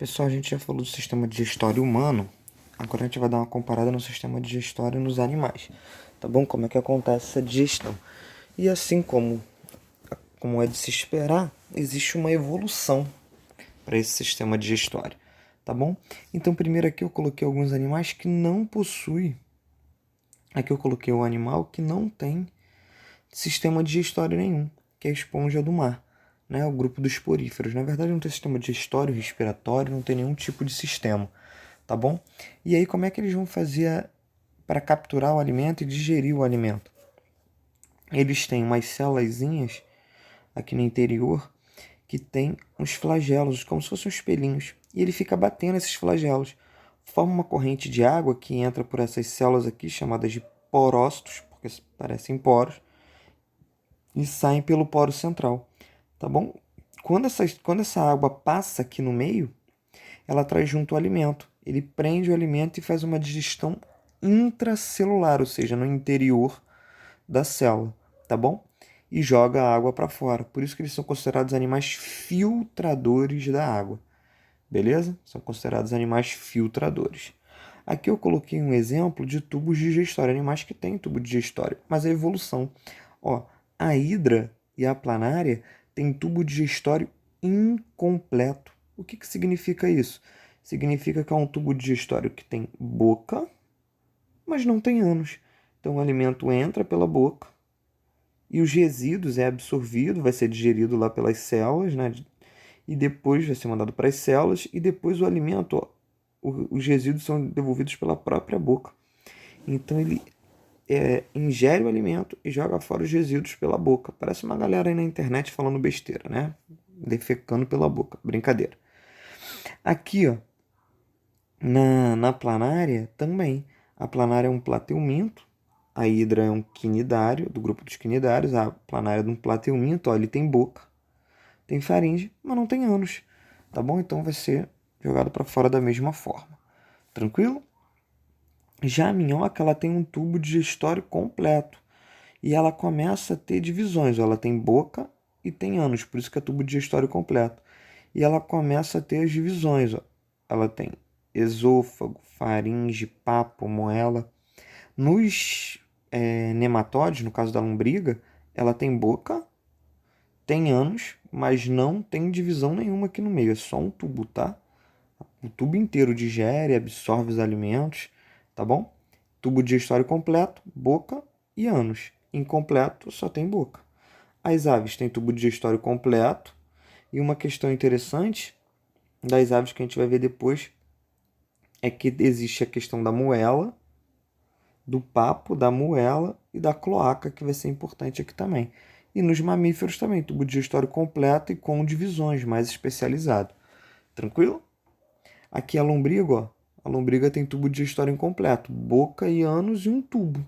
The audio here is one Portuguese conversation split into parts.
Pessoal, a gente já falou do sistema digestório humano, agora a gente vai dar uma comparada no sistema digestório nos animais, tá bom? Como é que acontece essa digestão. E assim como é de se esperar, existe uma evolução para esse sistema digestório, tá bom? Então, primeiro aqui eu coloquei alguns animais que não possuem, aqui eu coloquei um animal que não tem sistema digestório nenhum, que é a esponja do mar, né? O grupo dos poríferos. Na verdade, não tem sistema digestório, respiratório, não tem nenhum tipo de sistema, tá bom? E aí, como é que eles vão fazer para capturar o alimento e digerir o alimento? Eles têm umas células aqui no interior que tem uns flagelos, como se fossem uns espelhinhos, e ele fica batendo esses flagelos. Forma uma corrente de água que entra por essas células aqui, chamadas de porócitos, porque parecem poros, e saem pelo poro central, tá bom? Quando essa água passa aqui no meio, ela traz junto o alimento. Ele prende o alimento e faz uma digestão intracelular, ou seja, no interior da célula, tá bom? E joga a água para fora. Por isso que eles são considerados animais filtradores da água, beleza? São considerados animais filtradores. Aqui eu coloquei um exemplo de tubos digestórios, animais que têm tubo digestório, mas a evolução. Ó, a hidra e a planária têm tubo digestório incompleto. O que significa isso? Significa que é um tubo digestório que tem boca, mas não tem ânus. Então o alimento entra pela boca e os resíduos é absorvido, vai ser digerido lá pelas células, né? E depois vai ser mandado para as células e depois o alimento, ó, os resíduos são devolvidos pela própria boca. Então ele ingere o alimento e joga fora os resíduos pela boca. Parece uma galera aí na internet falando besteira, né? Defecando pela boca. Brincadeira. Aqui, ó, na planária também. A planária é um plateuminto, a hidra é um quinidário, do grupo dos quinidários, a planária é de um plateuminto, ó, ele tem boca, tem faringe, mas não tem ânus, tá bom? Então vai ser jogado para fora da mesma forma. Tranquilo? Já a minhoca, ela tem um tubo digestório completo e ela começa a ter divisões. Ela tem boca e tem ânus, por isso que é tubo digestório completo. E ela começa a ter as divisões. Ó. Ela tem esôfago, faringe, papo, moela. Nos nematóides, no caso da lombriga, ela tem boca, tem ânus, mas não tem divisão nenhuma aqui no meio. É só um tubo, tá? O tubo inteiro digere, absorve os alimentos, tá bom? Tubo digestório completo, boca e ânus. Incompleto, só tem boca. As aves têm tubo digestório completo. E uma questão interessante das aves que a gente vai ver depois é que existe a questão da moela, do papo, da moela e da cloaca, que vai ser importante aqui também. E nos mamíferos também, tubo digestório completo e com divisões, mais especializado. Tranquilo? Aqui a lombriga, ó. A lombriga tem tubo digestório incompleto, boca e ânus e um tubo.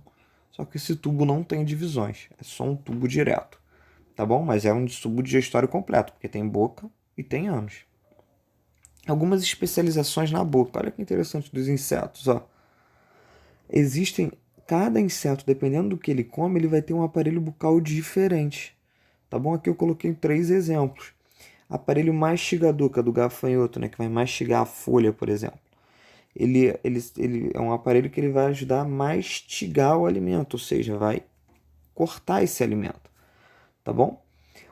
Só que esse tubo não tem divisões, é só um tubo direto, tá bom? Mas é um tubo digestório completo, porque tem boca e tem ânus. Algumas especializações na boca. Olha que interessante dos insetos, ó. Existem cada inseto, dependendo do que ele come, ele vai ter um aparelho bucal diferente, tá bom? Aqui eu coloquei 3 exemplos. Aparelho mastigador, que é do gafanhoto, né, que vai mastigar a folha, por exemplo. Ele é um aparelho que ele vai ajudar a mastigar o alimento, ou seja, vai cortar esse alimento, tá bom?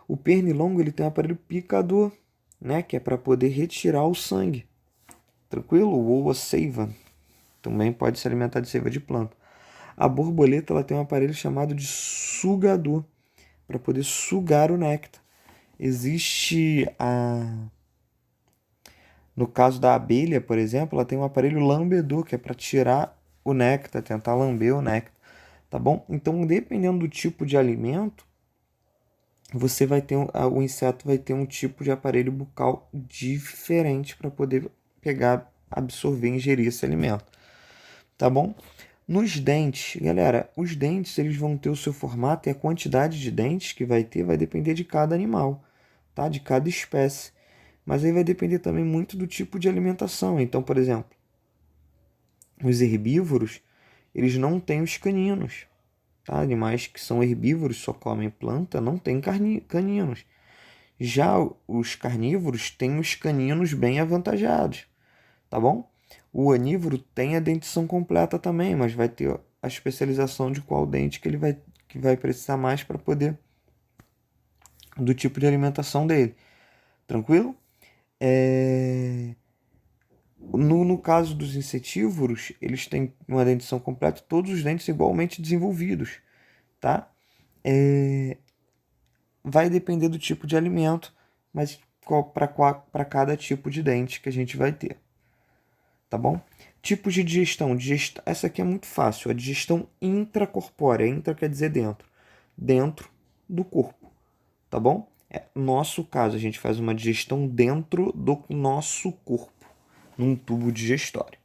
O pernilongo ele tem um aparelho picador, né, que é para poder retirar o sangue. Tranquilo? Ou a seiva, também pode se alimentar de seiva de planta. A borboleta ela tem um aparelho chamado de sugador, para poder sugar o néctar. Existe no caso da abelha, por exemplo, ela tem um aparelho lambedor, que é para tirar o néctar, tentar lamber o néctar, tá bom? Então, dependendo do tipo de alimento, você vai ter o inseto vai ter um tipo de aparelho bucal diferente para poder pegar, absorver, ingerir esse alimento, tá bom? Nos dentes, galera, os dentes eles vão ter o seu formato e a quantidade de dentes que vai ter vai depender de cada animal, tá? De cada espécie. Mas aí vai depender também muito do tipo de alimentação. Então, por exemplo, os herbívoros, eles não têm os caninos. Tá? Animais que são herbívoros, só comem planta, não têm caninos. Já os carnívoros têm os caninos bem avantajados, tá bom? O onívoro tem a dentição completa também, mas vai ter a especialização de qual dente que vai precisar mais para poder do tipo de alimentação dele. Tranquilo? No caso dos insetívoros, eles têm uma dentição completa, todos os dentes igualmente desenvolvidos, tá? Vai depender do tipo de alimento, mas para cada tipo de dente que a gente vai ter, tá bom? Tipos de digestão. Essa aqui é muito fácil. A digestão intracorpórea. Intra quer dizer dentro. Dentro do corpo, tá bom? Nosso caso, a gente faz uma digestão dentro do nosso corpo, num tubo digestório.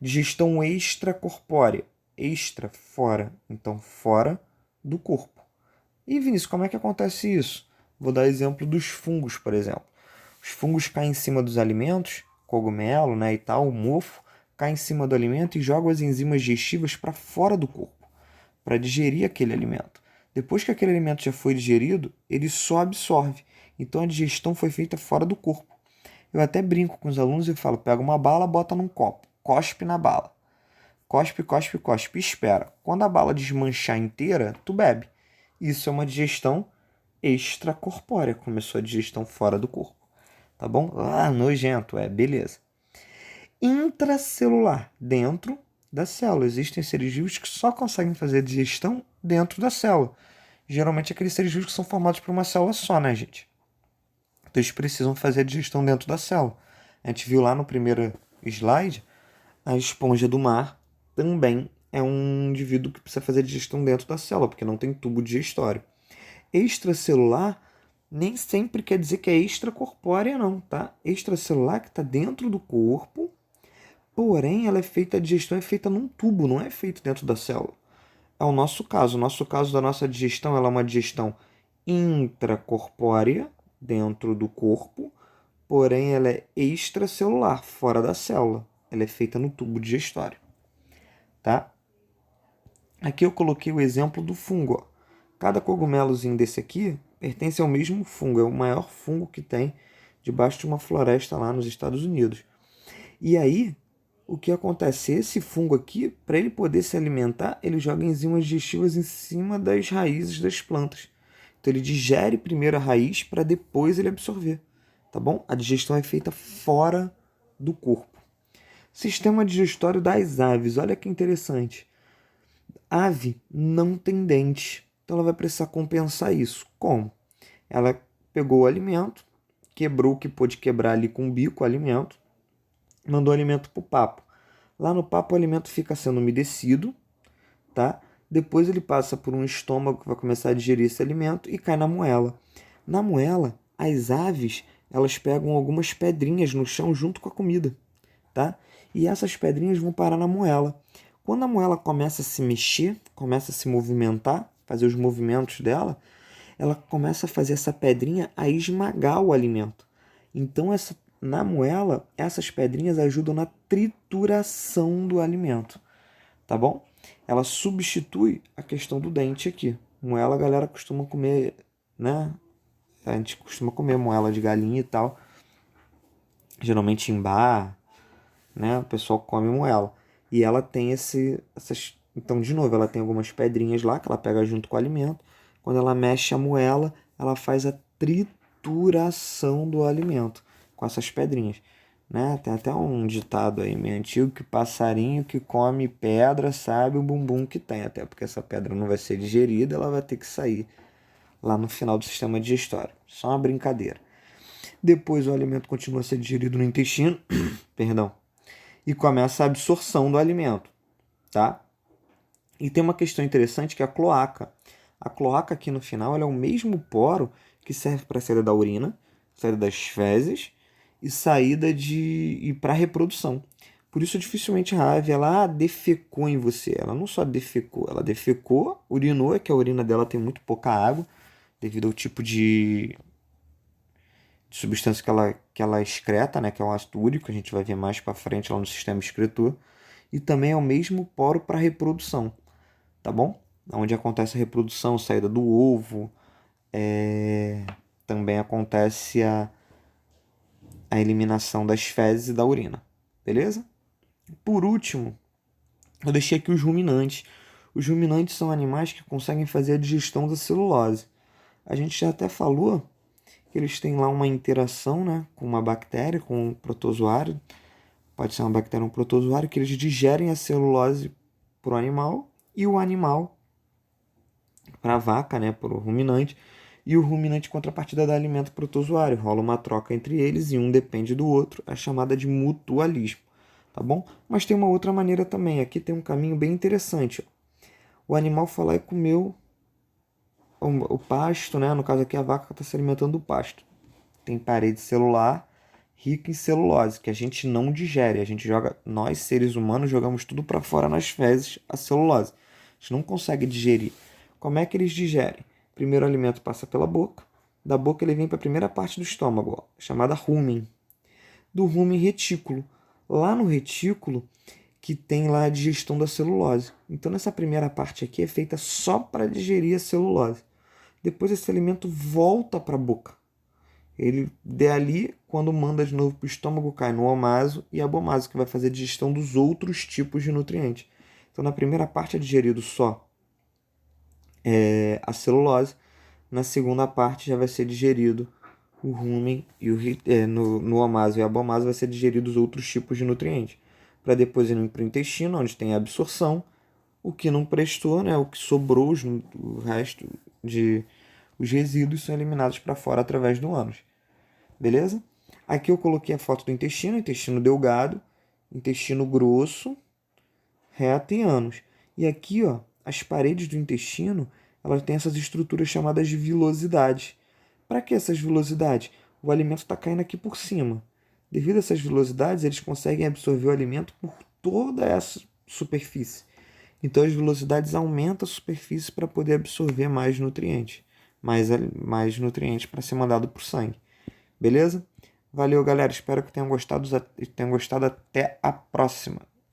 Digestão extracorpórea. Extra, fora. Então, fora do corpo. E, Vinícius, como é que acontece isso? Vou dar exemplo dos fungos, por exemplo. Os fungos caem em cima dos alimentos, cogumelo, né, e tal, o mofo, cai em cima do alimento e joga as enzimas digestivas para fora do corpo, para digerir aquele alimento. Depois que aquele alimento já foi digerido, ele só absorve. Então a digestão foi feita fora do corpo. Eu até brinco com os alunos e falo: pega uma bala, bota num copo, cospe na bala. Cospe, cospe, cospe, espera. Quando a bala desmanchar inteira, tu bebe. Isso é uma digestão extracorpórea. Começou a digestão fora do corpo. Tá bom? Ah, nojento, beleza. Intracelular, dentro da célula. Existem seres vivos que só conseguem fazer a digestão dentro da célula. Geralmente aqueles seres vivos que são formados por uma célula só, né, gente? Então eles precisam fazer a digestão dentro da célula. A gente viu lá no primeiro slide, a esponja do mar também é um indivíduo que precisa fazer a digestão dentro da célula, porque não tem tubo digestório. Extracelular nem sempre quer dizer que é extracorpórea, não, tá? Extracelular que está dentro do corpo, porém ela é feita, a digestão é feita num tubo, não é feita dentro da célula. É o nosso caso. O nosso caso da nossa digestão, ela é uma digestão intracorpórea, dentro do corpo, porém ela é extracelular, fora da célula. Ela é feita no tubo digestório, tá? Aqui eu coloquei o exemplo do fungo. Ó. Cada cogumelozinho desse aqui pertence ao mesmo fungo, é o maior fungo que tem debaixo de uma floresta lá nos Estados Unidos. E aí, o que acontece? Esse fungo aqui, para ele poder se alimentar, ele joga enzimas digestivas em cima das raízes das plantas. Então ele digere primeiro a raiz para depois ele absorver, tá bom? A digestão é feita fora do corpo. Sistema digestório das aves, olha que interessante. Ave não tem dente, então ela vai precisar compensar isso. Como? Ela pegou o alimento, quebrou o que pôde quebrar ali com o bico, o alimento, mandou o alimento para o papo. Lá no papo o alimento fica sendo umedecido, tá? Depois ele passa por um estômago que vai começar a digerir esse alimento e cai na moela. Na moela, as aves, elas pegam algumas pedrinhas no chão junto com a comida, tá? E essas pedrinhas vão parar na moela. Quando a moela começa a se mexer, começa a se movimentar, fazer os movimentos dela, ela começa a fazer essa pedrinha a esmagar o alimento. Então, na moela, essas pedrinhas ajudam na trituração do alimento, tá bom? Ela substitui a questão do dente aqui. Moela a galera costuma comer, né? A gente costuma comer moela de galinha e tal. Geralmente em bar, né? O pessoal come moela. E ela tem essas... Então, de novo, ela tem algumas pedrinhas lá que ela pega junto com o alimento. Quando ela mexe a moela, ela faz a trituração do alimento com essas pedrinhas. Né? Tem até um ditado aí meio antigo que passarinho que come pedra sabe o bumbum que tem. Até porque essa pedra não vai ser digerida, ela vai ter que sair lá no final do sistema digestório. Só uma brincadeira. Depois o alimento continua a ser digerido no intestino, perdão, e começa a absorção do alimento, tá? E tem uma questão interessante que é a cloaca. A cloaca aqui no final ela é o mesmo poro que serve para a saída da urina, saída das fezes e saída e para reprodução. Por isso dificilmente a ave ela defecou em você. Ela não só defecou, ela defecou, urinou, é que a urina dela tem muito pouca água devido ao tipo de substância que ela excreta, né, que é o ácido úrico, a gente vai ver mais para frente lá no sistema excretor, e também é o mesmo poro para reprodução, tá bom? Onde acontece a reprodução, saída do ovo, também acontece a eliminação das fezes e da urina, beleza? Por último, eu deixei aqui os ruminantes. Os ruminantes são animais que conseguem fazer a digestão da celulose. A gente já até falou que eles têm lá uma interação, né, com uma bactéria, com um protozoário. Pode ser uma bactéria ou um protozoário, que eles digerem a celulose para o animal e o animal para a vaca, né, para o ruminante. E o ruminante, em contrapartida, dá alimento protozoário. Rola uma troca entre eles e um depende do outro. É chamada de mutualismo, tá bom? Mas tem uma outra maneira também. Aqui tem um caminho bem interessante. O animal foi lá e comeu o pasto, né? No caso aqui a vaca está se alimentando do pasto. Tem parede celular rica em celulose, que a gente não digere. A gente joga, nós seres humanos jogamos tudo para fora nas fezes, a celulose. A gente não consegue digerir. Como é que eles digerem? Primeiro o alimento passa pela boca, da boca ele vem para a primeira parte do estômago, ó, chamada rumen. Do rumen, retículo. Lá no retículo que tem lá a digestão da celulose. Então nessa primeira parte aqui é feita só para digerir a celulose. Depois esse alimento volta para a boca. Ele dali, quando manda de novo para o estômago, cai no omaso e abomaso, que vai fazer a digestão dos outros tipos de nutrientes. Então na primeira parte é digerido só a celulose, na segunda parte já vai ser digerido o rumen e no omaso e abomaso vai ser digerido os outros tipos de nutrientes, para depois ir para o intestino, onde tem a absorção, o que não prestou, né, o que sobrou, o resto de os resíduos são eliminados para fora através do ânus. Beleza? Aqui eu coloquei a foto do intestino delgado, intestino grosso, reto e ânus. E aqui, ó, as paredes do intestino, elas têm essas estruturas chamadas de vilosidades. Para que essas vilosidades? O alimento está caindo aqui por cima. Devido a essas vilosidades, eles conseguem absorver o alimento por toda essa superfície. Então as velocidades aumentam a superfície para poder absorver mais nutrientes. Mais nutrientes para ser mandado para o sangue. Beleza? Valeu, galera. Espero que tenham gostado. Até a próxima.